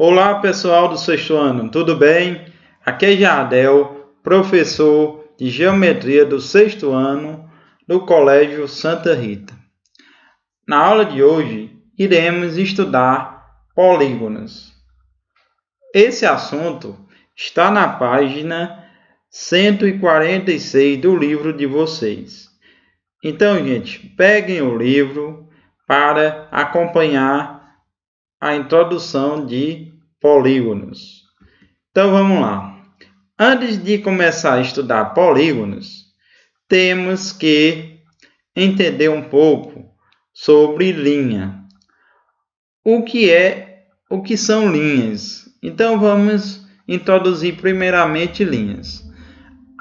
Olá pessoal do sexto ano, tudo bem? Aqui é Jardel, professor de Geometria do sexto ano do Colégio Santa Rita. Na aula de hoje, iremos estudar polígonos. Esse assunto está na página 146 do livro de vocês. Então, gente, peguem o livro para acompanhar a introdução de polígonos. Então vamos lá. Antes de começar a estudar polígonos, temos que entender um pouco sobre linha. O que são linhas? Então vamos introduzir primeiramente linhas.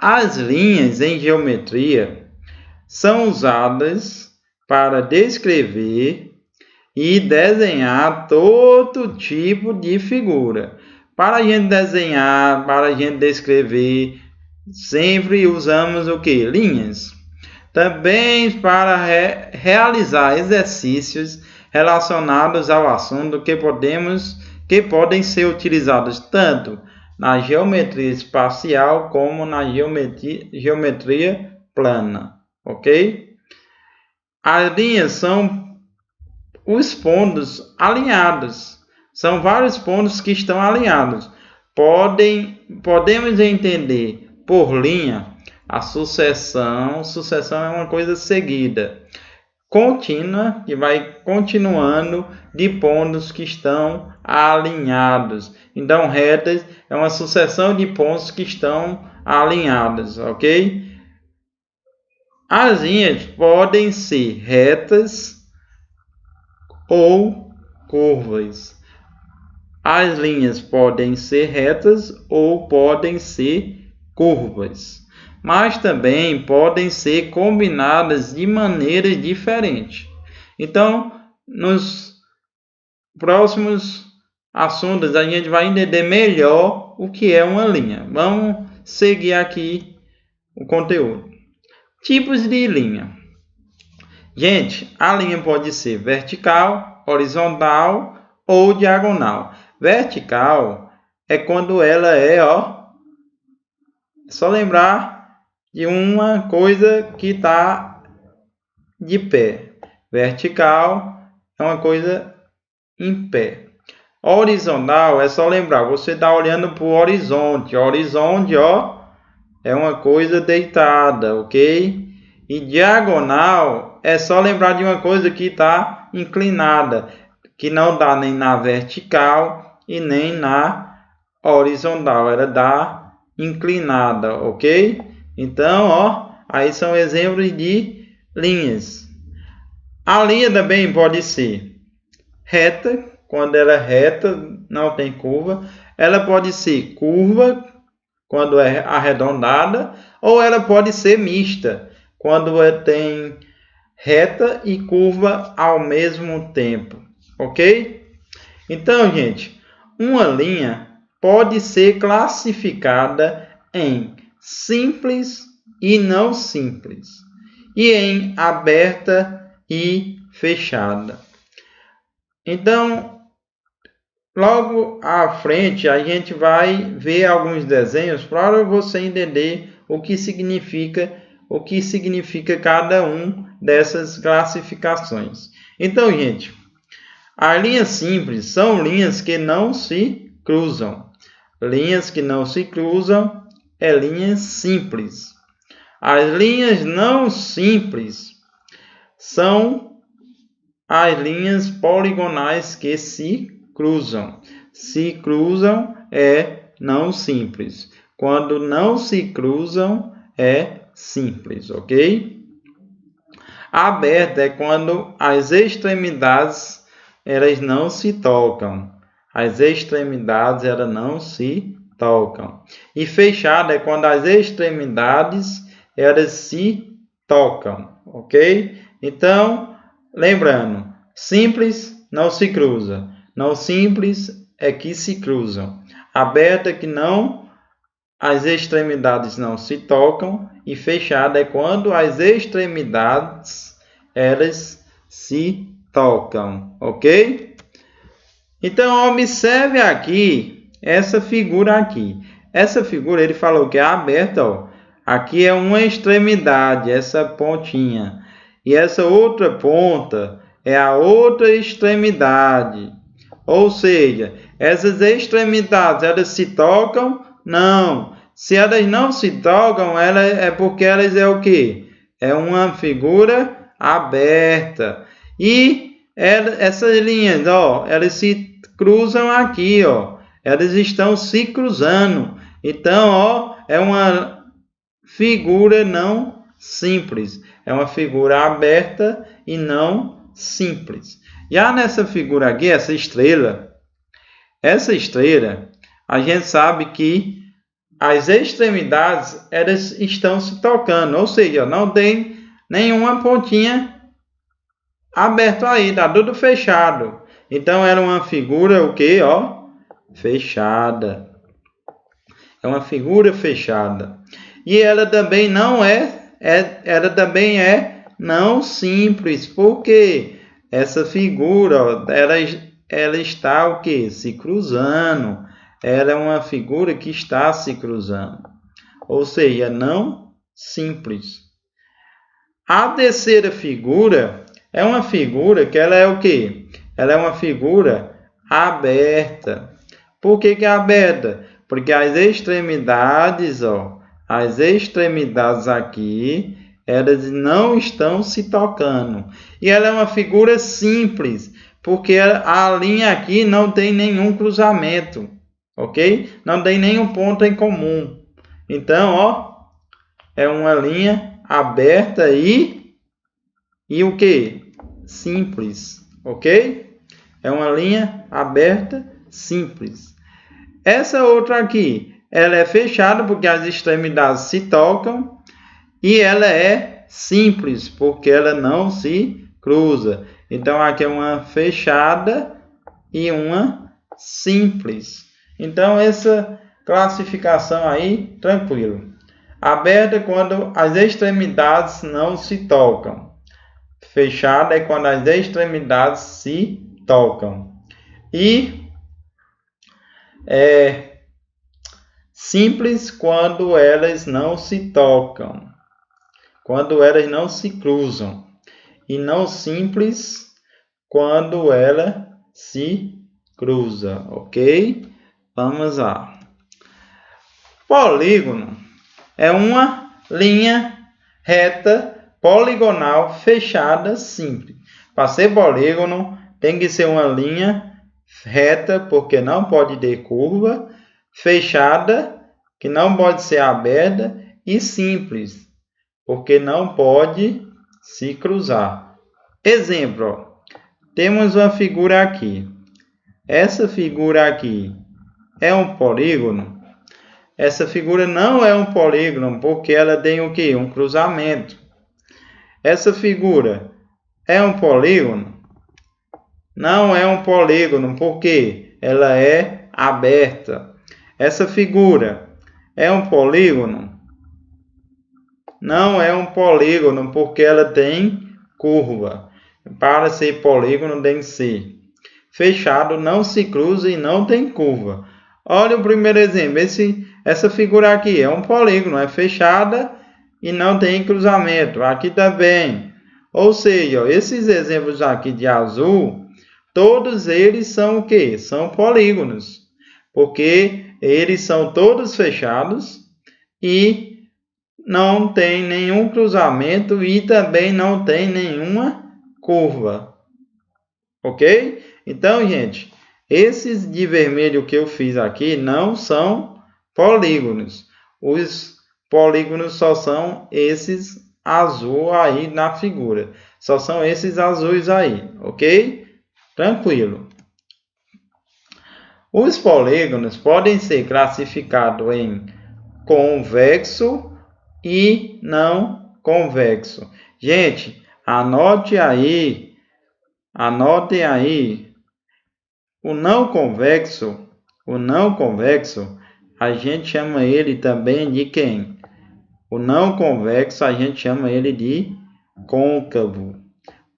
As linhas em geometria são usadas para descrever e desenhar todo tipo de figura. Para a gente desenhar, para a gente descrever, sempre usamos o que? Linhas. Também para realizar exercícios relacionados ao assunto que podem ser utilizados tanto na geometria espacial como na geometria plana, ok? As linhas são os pontos alinhados. São vários pontos que estão alinhados. Podemos entender por linha a sucessão. Sucessão é uma coisa seguida, contínua, que vai continuando de pontos que estão alinhados. Então, retas é uma sucessão de pontos que estão alinhados, ok? As linhas podem ser retas ou curvas. As linhas podem ser retas ou podem ser curvas, mas também podem ser combinadas de maneira diferente. Então, nos próximos assuntos, a gente vai entender melhor o que é uma linha. Vamos seguir aqui o conteúdo. Tipos de linha. Gente, a linha pode ser vertical, horizontal ou diagonal. Vertical é quando ela é, só lembrar de uma coisa que está de pé. Vertical é uma coisa em pé. Horizontal é só lembrar, você está olhando para o horizonte. Horizonte, é uma coisa deitada, ok? E diagonal é só lembrar de uma coisa que está inclinada, que não dá nem na vertical e nem na horizontal, ela dá inclinada, ok? Então, aí são exemplos de linhas. A linha também pode ser reta, quando ela é reta, não tem curva. Ela pode ser curva, quando é arredondada, ou ela pode ser mista, quando tem reta e curva ao mesmo tempo, ok? Então, gente, uma linha pode ser classificada em simples e não simples, e em aberta e fechada. Então, logo à frente, a gente vai ver alguns desenhos para você entender o que significa cada um dessas classificações. Então, gente, as linhas simples são linhas que não se cruzam. Linhas que não se cruzam é linhas simples. As linhas não simples são as linhas poligonais que se cruzam. Se cruzam é não simples. Quando não se cruzam é simples, ok? Aberta é quando as extremidades elas não se tocam. As extremidades elas não se tocam. E fechada é quando as extremidades elas se tocam, ok? Então, lembrando, simples não se cruza. Não simples é que se cruzam. Aberta é que não, as extremidades não se tocam. E fechada é quando as extremidades elas se tocam, ok? Então, observe aqui essa figura aqui. Essa figura, ele falou que é aberta, ó. Aqui é uma extremidade, essa pontinha. E essa outra ponta é a outra extremidade. Ou seja, essas extremidades, elas se tocam? Não. Se elas não se tocam, é porque elas é o quê? É uma figura aberta. E essas linhas, ó, elas se cruzam aqui, ó. Elas estão se cruzando. Então, ó, é uma figura não simples. É uma figura aberta e não simples. Já nessa figura aqui, essa estrela, a gente sabe que as extremidades, elas estão se tocando. Ou seja, não tem nenhuma pontinha aberta aí, tá tudo fechado. Então, era uma figura, o quê? Ó, fechada. É uma figura fechada. E ela também não ela também é não simples. Porque essa figura, ó, ela está o quê? Se cruzando. Ela é uma figura que está se cruzando. Ou seja, não simples. A terceira figura é uma figura que ela é o quê? Ela é uma figura aberta. Por que é aberta? Porque as extremidades, ó, as extremidades aqui, elas não estão se tocando. E ela é uma figura simples, porque a linha aqui não tem nenhum cruzamento, ok? Não tem nenhum ponto em comum. Então, ó, é uma linha aberta e o que? Simples, ok? É uma linha aberta simples. Essa outra aqui, ela é fechada porque as extremidades se tocam e ela é simples porque ela não se cruza. Então, aqui é uma fechada e uma simples. Então, essa classificação aí, tranquilo. Aberta quando as extremidades não se tocam. Fechada é quando as extremidades se tocam. E simples quando elas não se tocam, quando elas não se cruzam, e não simples quando ela se cruza, ok? Vamos lá. Polígono é uma linha reta poligonal fechada simples. Para ser polígono, tem que ser uma linha reta, porque não pode ter curva, fechada, que não pode ser aberta, e simples, porque não pode se cruzar. Exemplo, ó, temos uma figura aqui. Essa figura aqui é um polígono? Essa figura não é um polígono, porque ela tem o quê? Um cruzamento. Essa figura é um polígono? Não é um polígono, porque ela é aberta. Essa figura é um polígono? Não é um polígono, porque ela tem curva. Para ser polígono, tem que ser fechado, não se cruza e não tem curva. Olha o primeiro exemplo. Essa figura aqui é um polígono, é fechada e não tem cruzamento. Aqui também. Ou seja, ó, esses exemplos aqui de azul, todos eles são o quê? São polígonos, porque eles são todos fechados e não tem nenhum cruzamento e também não tem nenhuma curva, ok? Então, gente, esses de vermelho que eu fiz aqui não são polígonos. Os polígonos só são esses azul aí na figura. Só são esses azuis aí, ok? Tranquilo. Os polígonos podem ser classificados em convexo e não convexo. Gente, anotem aí. O não convexo, a gente chama ele também de quem? O não convexo, a gente chama ele de côncavo.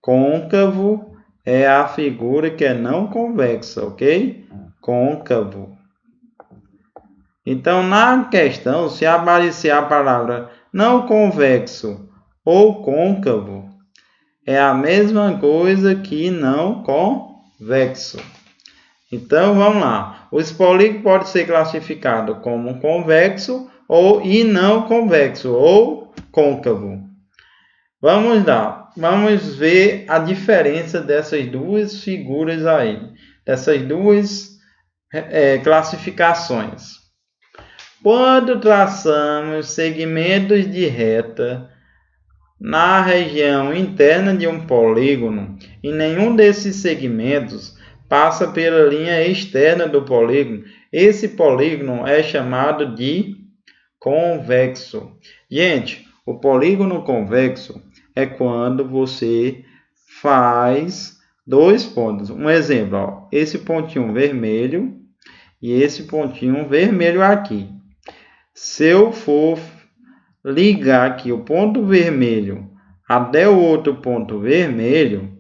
Côncavo é a figura que é não convexa, ok? Côncavo. Então, na questão, se aparecer a palavra não convexo ou côncavo, é a mesma coisa que não convexo. Então, vamos lá. O polígono pode ser classificado como convexo e não convexo, ou côncavo. Vamos lá. Vamos ver a diferença dessas duas figuras aí, dessas duas classificações. Quando traçamos segmentos de reta na região interna de um polígono e nenhum desses segmentos passa pela linha externa do polígono, esse polígono é chamado de convexo. Gente, o polígono convexo é quando você faz dois pontos. Um exemplo, ó, esse pontinho vermelho e esse pontinho vermelho aqui. Se eu for ligar aqui o ponto vermelho até o outro ponto vermelho,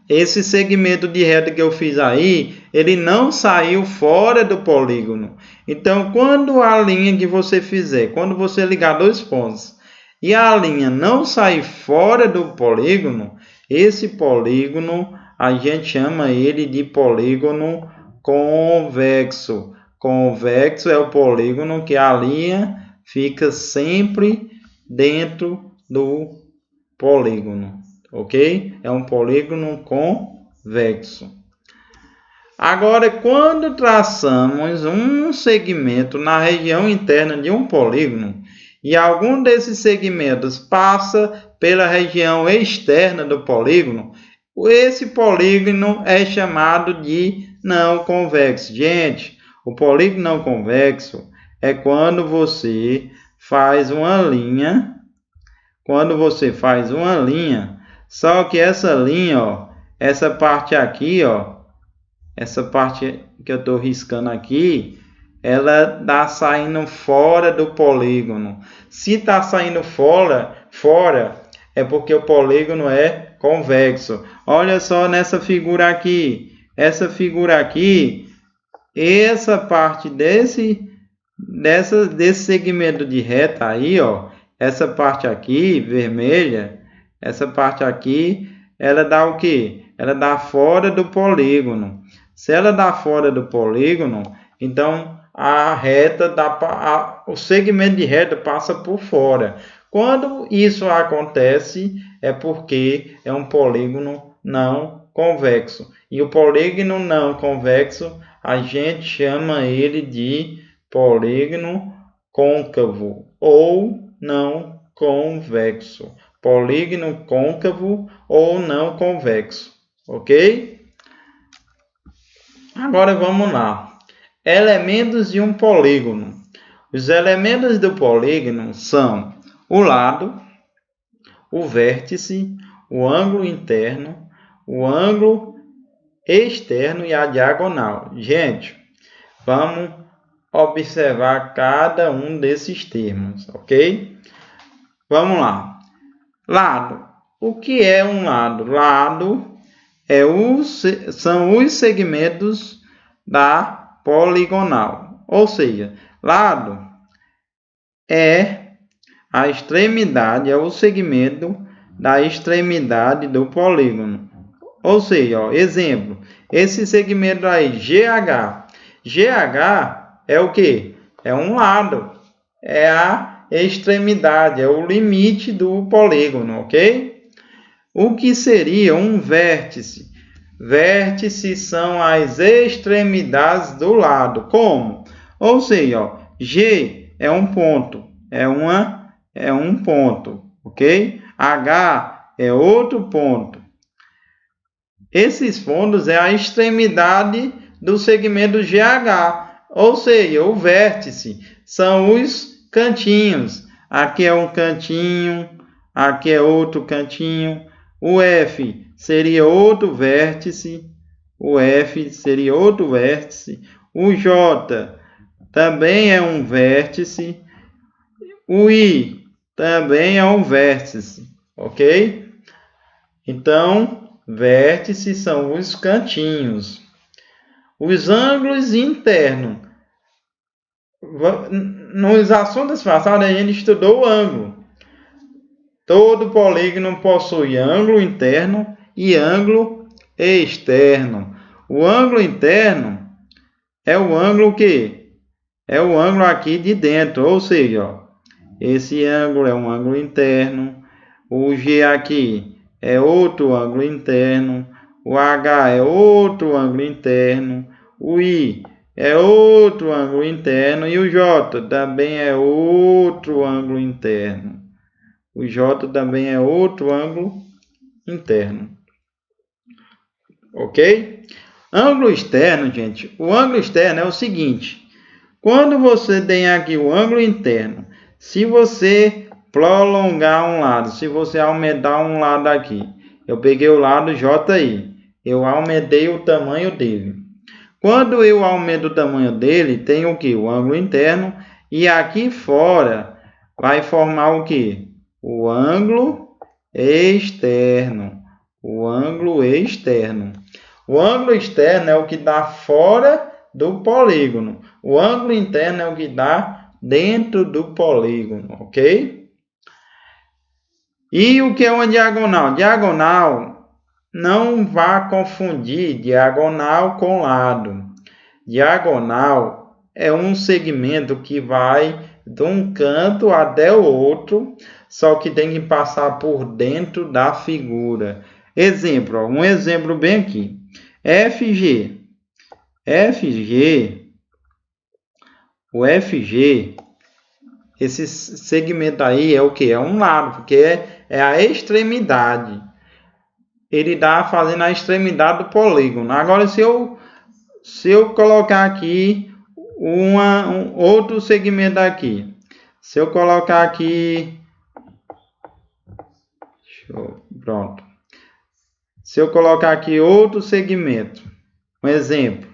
esse segmento de reta que eu fiz aí, ele não saiu fora do polígono. Então, quando a linha que você fizer, quando você ligar dois pontos e a linha não sair fora do polígono, esse polígono a gente chama ele de polígono convexo. Convexo é o polígono que a linha fica sempre dentro do polígono, ok? É um polígono convexo. Agora, quando traçamos um segmento na região interna de um polígono e algum desses segmentos passa pela região externa do polígono, esse polígono é chamado de não convexo. Gente, o polígono não convexo é quando você faz uma linha, só que essa linha, ó, essa parte aqui, ó, essa parte que eu estou riscando aqui, ela está saindo fora do polígono. Se está saindo fora, é porque o polígono é convexo. Olha só nessa figura aqui. Essa figura aqui, essa parte desse segmento de reta aí, ó, essa parte aqui vermelha, essa parte aqui, ela dá o quê? Ela dá fora do polígono. Se ela dá fora do polígono, então a reta o segmento de reta passa por fora. Quando isso acontece, é porque é um polígono não convexo. E o polígono não convexo, a gente chama ele de polígono côncavo ou não convexo. Polígono côncavo ou não convexo, ok? Agora vamos lá. Elementos de um polígono. Os elementos do polígono são o lado, o vértice, o ângulo interno, o ângulo externo e a diagonal. Gente, vamos observar cada um desses termos, ok? Vamos lá. Lado. O que é um lado? Lado são os segmentos da poligonal. Ou seja, lado é a extremidade, é o segmento da extremidade do polígono. Ou seja, ó, exemplo, esse segmento aí, GH. GH é o que? É um lado, é a extremidade, é o limite do polígono, ok? O que seria um vértice? Vértices são as extremidades do lado. Como? Ou seja, ó, G é um ponto, é um ponto, ok? H é outro ponto. Esses pontos é a extremidade do segmento GH, ou seja, o vértice são os cantinhos. Aqui é um cantinho, aqui é outro cantinho. O F seria outro vértice. O F seria outro vértice. O J também é um vértice. O I também é um vértice, ok? Então, vértices são os cantinhos. Os ângulos internos. Nos assuntos passados, a gente estudou o ângulo. Todo polígono possui ângulo interno e ângulo externo. O ângulo interno é o ângulo que? É o ângulo aqui de dentro, ou seja, ó, esse ângulo é um ângulo interno. O G aqui é outro ângulo interno. O H é outro ângulo interno. O I é outro ângulo interno. E o J também é outro ângulo interno. O J também é outro ângulo interno. Ok? Ângulo externo, gente. O ângulo externo é o seguinte. Quando você tem aqui o ângulo interno, se você prolongar um lado, se você aumentar um lado aqui, eu peguei o lado JI, eu aumentei o tamanho dele. Quando eu aumento o tamanho dele, tem o que? O ângulo interno, e aqui fora vai formar o que? O ângulo externo. O ângulo externo. O ângulo externo é o que dá fora do polígono. O ângulo interno é o que dá dentro do polígono, ok? E o que é uma diagonal? Diagonal, não vá confundir diagonal com lado. Diagonal é um segmento que vai de um canto até o outro, só que tem que passar por dentro da figura. Exemplo, um exemplo bem aqui. FG. O FG, esse segmento aí é o que? É um lado, porque é a extremidade. Ele dá fazendo a extremidade do polígono. Agora, se eu colocar aqui outro segmento aqui. Se eu colocar aqui... Pronto. Se eu colocar aqui outro segmento. Um exemplo.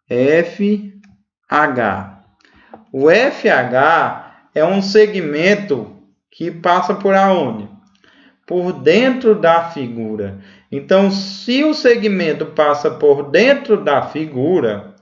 FH. O FH é um segmento que passa por aonde? Por dentro da figura. Então, se o segmento passa por dentro da figura,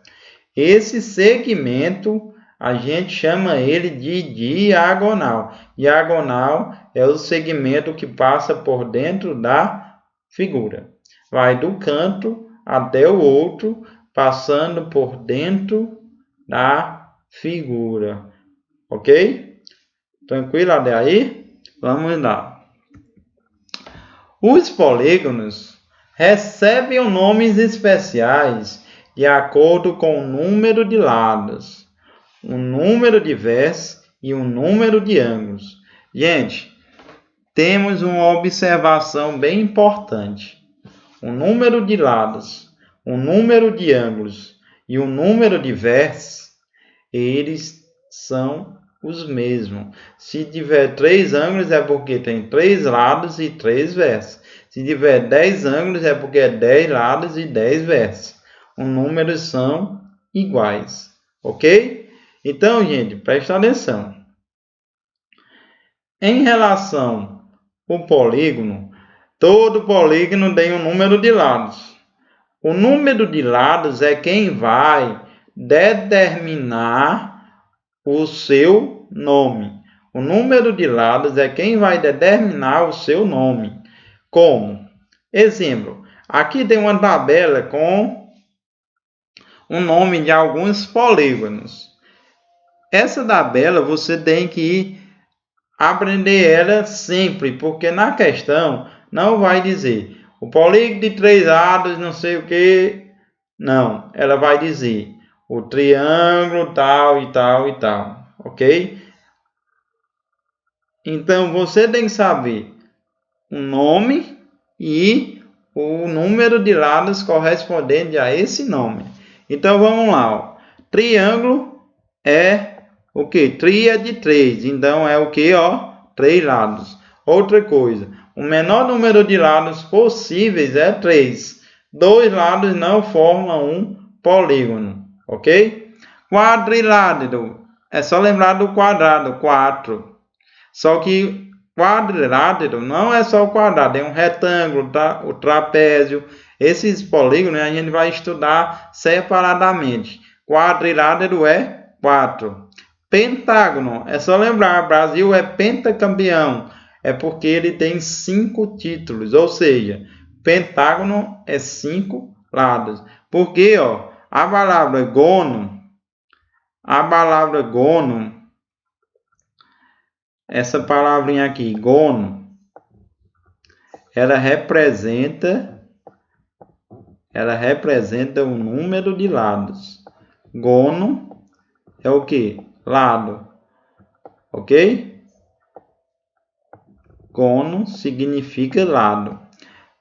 esse segmento a gente chama ele de diagonal. Diagonal é o segmento que passa por dentro da figura. Vai do canto até o outro, passando por dentro da figura. Ok? Tranquilo até aí? Vamos lá. Os polígonos recebem nomes especiais de acordo com o número de lados, o número de vértices e o número de ângulos. Gente, temos uma observação bem importante. O número de lados, o número de ângulos e o número de vértices, eles são os mesmos. Se tiver 3 ângulos é porque tem 3 lados e 3 vértices. Se tiver 10 ângulos é porque é 10 lados e 10 vértices. Os números são iguais, ok? Então, gente, presta atenção. Em relação ao polígono, todo polígono tem um número de lados. O número de lados é quem vai determinar o seu nome. O número de lados é quem vai determinar o seu nome. Como? Exemplo, aqui tem uma tabela com o nome de alguns polígonos. Essa tabela você tem que aprender ela sempre, porque na questão não vai dizer o polígono de 3 lados, não sei o que. Não, ela vai dizer o triângulo tal e tal e tal, ok? Então, você tem que saber o nome e o número de lados correspondente a esse nome. Então, vamos lá. Ó. Triângulo é o que? Tri é de 3, então é o que? 3 lados. Outra coisa, o menor número de lados possíveis é 3. 2 lados não formam um polígono, ok? Quadrilátero, é só lembrar do quadrado, 4. Só que quadrilátero não é só o quadrado, é um retângulo, tá? O trapézio. Esses polígonos a gente vai estudar separadamente. Quadrilátero é 4. Pentágono, é só lembrar, o Brasil é pentacampeão. É porque ele tem 5 títulos, ou seja, pentágono é 5 lados. Porque, ó, a palavra gono, essa palavrinha aqui, gono, ela representa o número de lados. Gono é o que? Lado. Ok? Gono significa lado.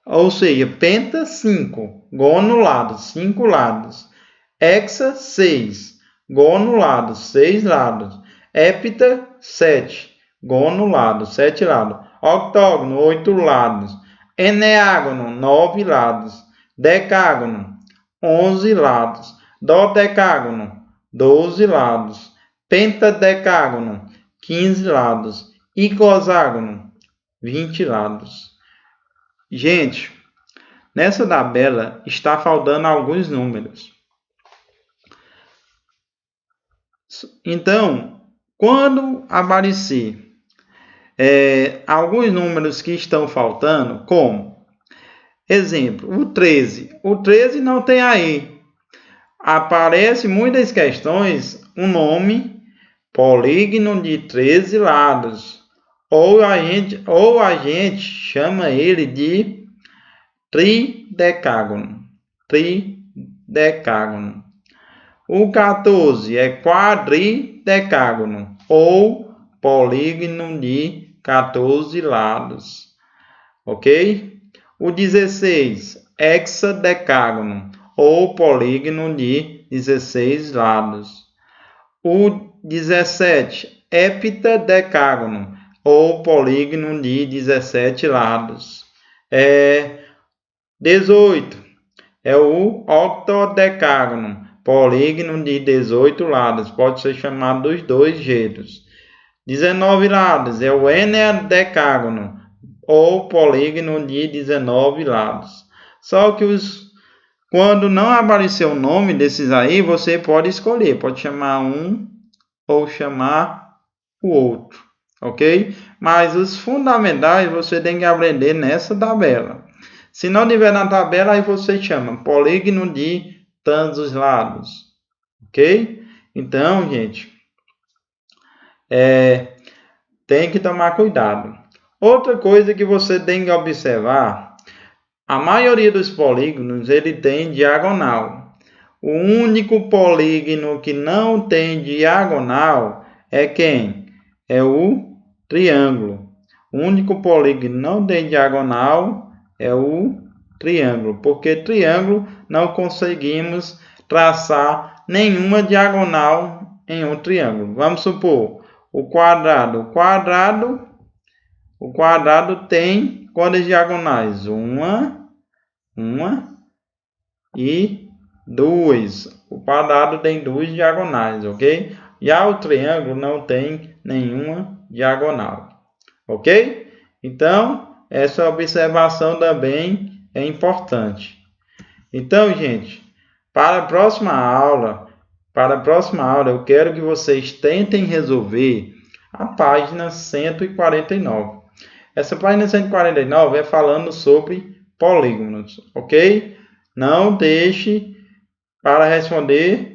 Ou seja, penta 5. Gono lado, 5 lados. Hexa 6. Gono lado, 6 lados. Hepta 7. Gono lado, 7 lados. Octógono, 8 lados. Eneágono, 9 lados. Decágono, 11 lados. Dodecágono, 12 lados. Pentadecágono, 15 lados. Icoságono, 20 lados. Gente, nessa tabela está faltando alguns números. Então, quando aparecer alguns números que estão faltando, como exemplo, o 13. O 13 não tem aí. Aparece em muitas questões um nome polígono de 13 lados. Ou a gente chama ele de tridecágono. Tridecágono. O 14 é quadridecágono ou polígono de 14 lados. Ok? O 16, hexadecágono ou polígono de 16 lados. O 17, heptadecágono ou polígono de 17 lados. 18 é o octodecágono, polígono de 18 lados. Pode ser chamado dos dois jeitos. 19 lados é o enneadecágono ou polígono de 19 lados. Só que quando não aparecer o nome desses aí, você pode escolher. Pode chamar um ou chamar o outro. Ok? Mas os fundamentais você tem que aprender nessa tabela. Se não tiver na tabela, aí você chama polígono de tantos lados. Ok? Então, gente, tem que tomar cuidado. Outra coisa que você tem que observar, a maioria dos polígonos ele tem diagonal. O único polígono que não tem diagonal é quem? É o triângulo. O único polígono que não tem diagonal é o triângulo, porque triângulo não conseguimos traçar nenhuma diagonal em um triângulo. Vamos supor, o quadrado. O quadrado tem quantas diagonais? Uma e 2. O quadrado tem 2 diagonais, ok? Já o triângulo não tem nenhuma diagonal, ok? Então, essa observação também é importante. Então, gente, para a próxima aula, eu quero que vocês tentem resolver a página 149. Essa página 149 é falando sobre polígonos, ok? Não deixe para responder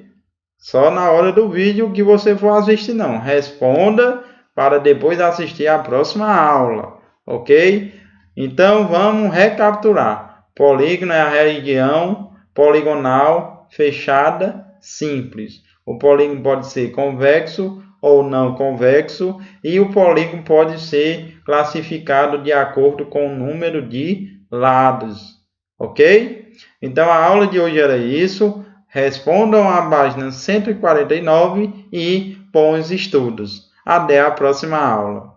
só na hora do vídeo que você for assistir, não. Responda para depois assistir a próxima aula, ok? Então, vamos recapitular. Polígono é a região poligonal fechada simples. O polígono pode ser convexo ou não convexo e o polígono pode ser classificado de acordo com o número de lados, ok? Então, a aula de hoje era isso. Respondam a página 149 e bons estudos. Até a próxima aula.